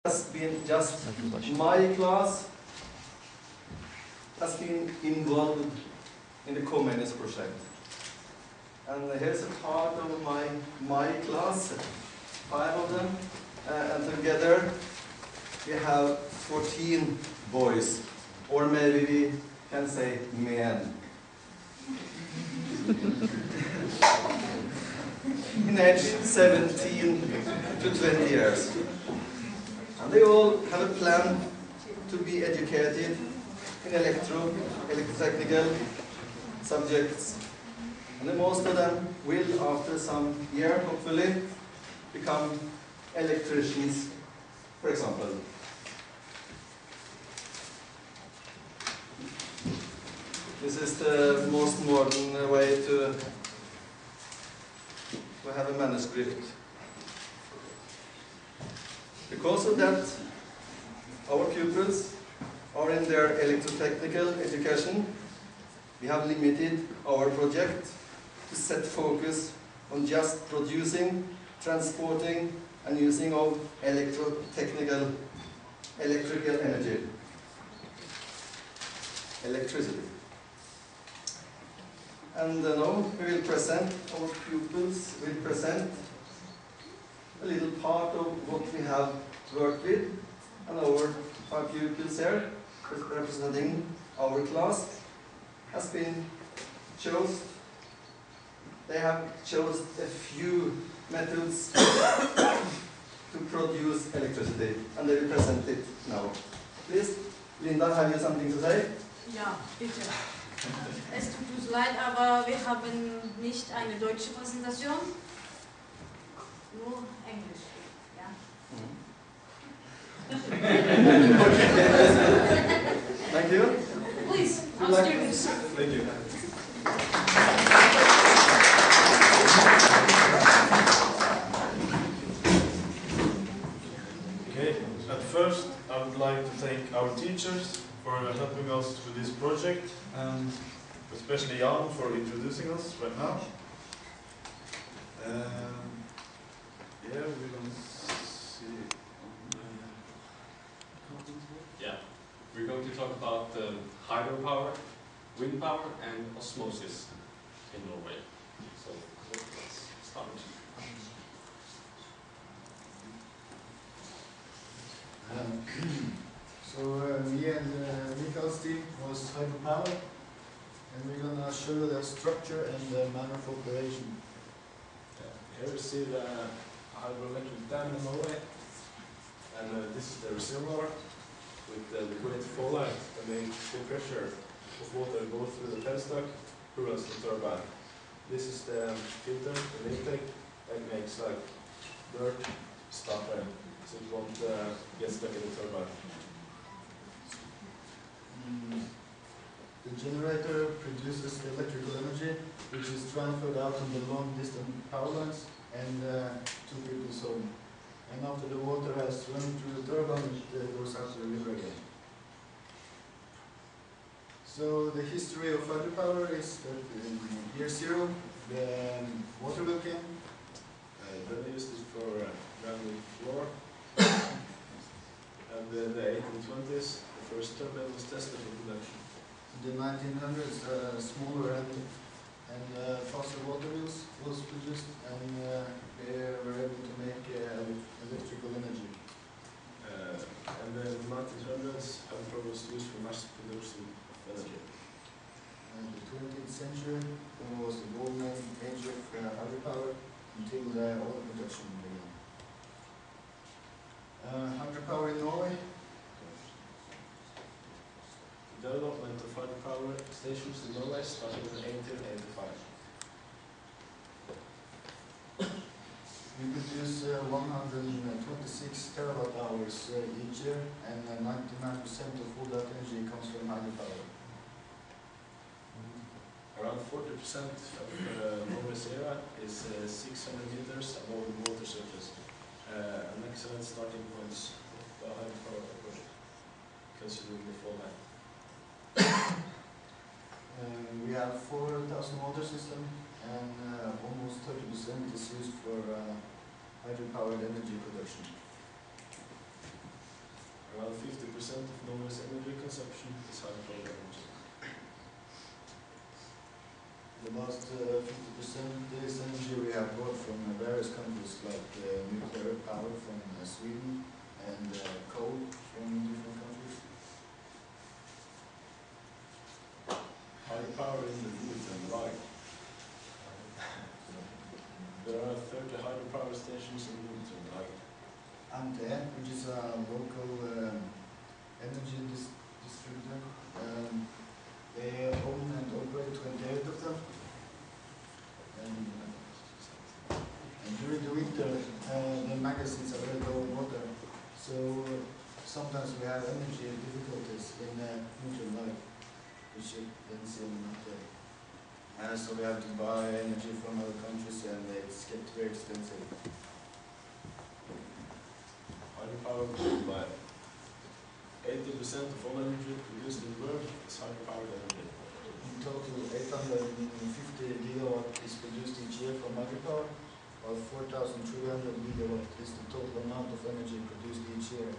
Has been just my class has been involved in the Comenius project. And here's a part of my class, 5 of them, and together we have 14 boys, or maybe we can say men. In age 17 to 20 years. And they all have a plan to be educated in electrotechnical subjects. And the most of them will, after some year, hopefully, become electricians, for example. This is the most modern way to have a manuscript. Because of that, our pupils are in their electrotechnical education. We have limited our project to set focus on just producing, transporting, and using of electrical energy, electricity. And now we will present, our pupils will present a little part of what we have worked with, and our 5 pupils here, representing our class, has been they have chosen a few methods to produce electricity, and they will present it now. Please, Linda, have you something to say? Ja, bitte. Es tut uns leid, aber wir haben nicht eine deutsche Präsentation. Nur Englisch, ja. Thank you. Please, our students. Thank you. Okay, at first I would like to thank our teachers for helping us with this project, and especially Jan for introducing us right now. Yeah, we're going to see. Yeah, we're going to talk about hydropower, wind power, and osmosis in Norway. So let's start. Me and Mikael's team was hydropower, and we're gonna show the structure and the manner of operation. Here we see the hydroelectric dam in Norway, and this is the reservoir with the great flow line that makes the pressure of water go through the penstock who runs the turbine. This is the filter, the intake, that makes like dirt stuff in, so it won't get stuck in the turbine. The generator produces the electrical energy, which is transferred out on the long distance power lines and to people's home. And after the water has run through the turbine, it goes out to the river again. So the history of hydropower is that in year 0, the water wheel came. Then they used it for grounding floor. And in the 1820s, the first turbine was tested for production. In the 1900s, smaller and faster water wheels was produced, and they were able to make electrical energy. And then in the 1900s, hydropower was used for mass production of energy. And the 20th century was the golden age of hydropower until the oil production began. Hydropower in Norway. The development of hydropower stations in Norway started in 1885. We produce 126 terawatt hours each year, and 99% of all that energy comes from hydropower. Around 40% of Norway's area is 600 meters above the water surface. An excellent starting point of the hydropower project, considering the flow line. We have 4,000 water system, and almost 30% is used for hydropowered energy production. 50% of Norway's energy consumption is hydropower energy. The last 50% is energy we have bought from various countries, like nuclear power from Sweden and coal from different countries. Hydropower in the Norwegian Light. There are 30 hydropower stations in the Norwegian Light. Ante, which is a local energy distributor. They own and operate 28 of them. And during the winter, the magazines are very low in water. So sometimes we have energy difficulties in Norwegian Light, which you then see in Ante. So we have to buy energy from other countries, and it's get very expensive. Hydropower is by 80% of all energy produced in the world is hydropower energy. In total, 850 gigawatt is produced each year from hydropower, while 4,300 gigawatt is the total amount of energy produced each year.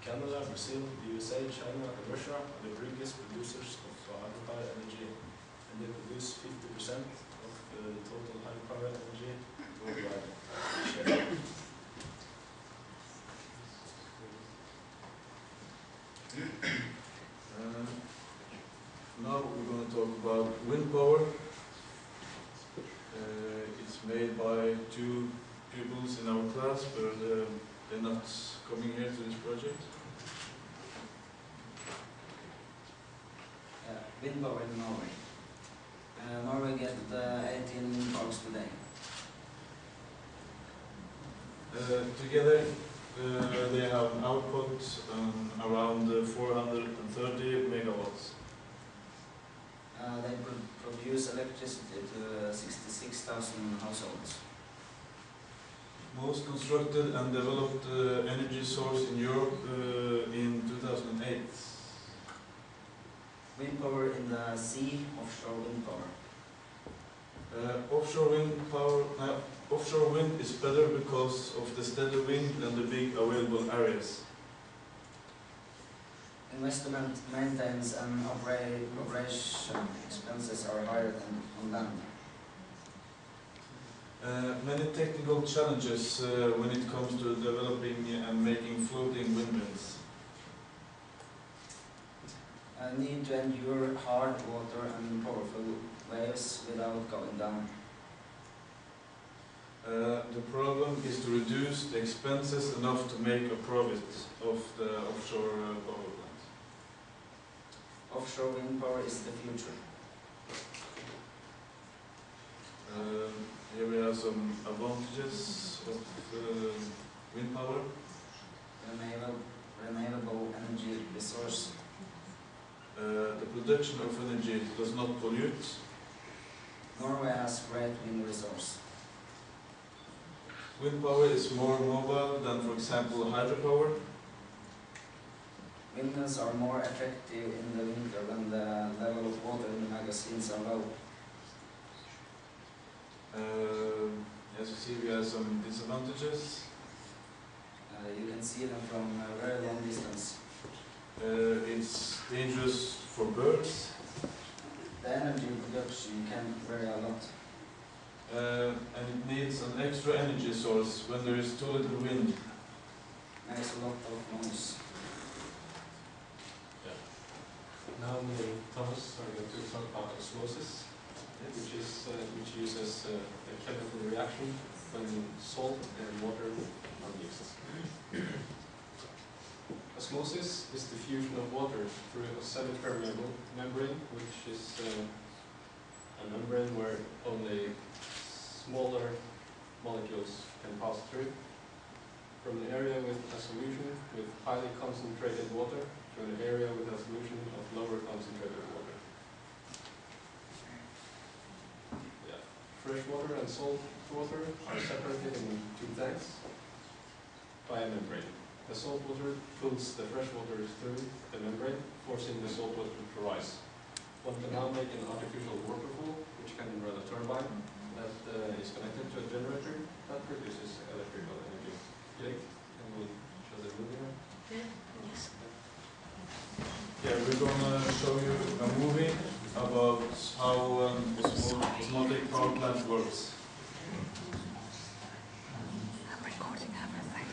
Canada, Brazil, the USA, China, and Russia are the biggest producers of hydropower energy, and they produce 50% of the total hydropower energy worldwide. Now we're going to talk about wind power. It's made by two pupils in our class, but they're not coming here to this project. Wind power in Norway. Norway get 18 wind parks today. Together they have an output around 430 megawatts. They produce electricity to 66,000 households. Most constructed and developed energy source in Europe in 2008. Wind power in the sea, offshore wind power. Offshore wind is better because of the steady wind and the big available areas. Investment, maintenance and operation expenses are higher than on land. Many technical challenges when it comes to developing and making floating windmills. Need to endure hard water and powerful waves without going down. The problem is to reduce the expenses enough to make a profit of the offshore power plant. Offshore wind power is the future. Here we have some advantages of wind power. Renewable energy resource. The production of energy does not pollute. Norway has great wind resource. Wind power is more mobile than, for example, hydropower. Windmills are more effective in the winter when the level of water in the magazines are low. As you see, we have some disadvantages. You can see them from a very long distance. It's dangerous for birds. The energy production can vary a lot. And it needs an extra energy source when there is too little wind. Makes a lot of noise. Now me and Thomas are going to talk about osmosis, which uses a chemical reaction when salt and water are mixed. Osmosis is the fusion of water through a semi-permeable membrane, which is a membrane where only smaller molecules can pass through. From an area with a solution with highly concentrated water to an area with a solution of lower concentrated water. Yeah. Fresh water and salt water are separated in two tanks by a membrane. The salt water pulls the fresh water through the membrane, forcing the salt water to rise. One can now make an artificial waterfall, which can run a turbine that is connected to a generator that produces electrical energy. Jake, can we show the movie now? Yeah. Yes. Okay, we're gonna show you a movie about how osmotic power plant works. I'm recording everything.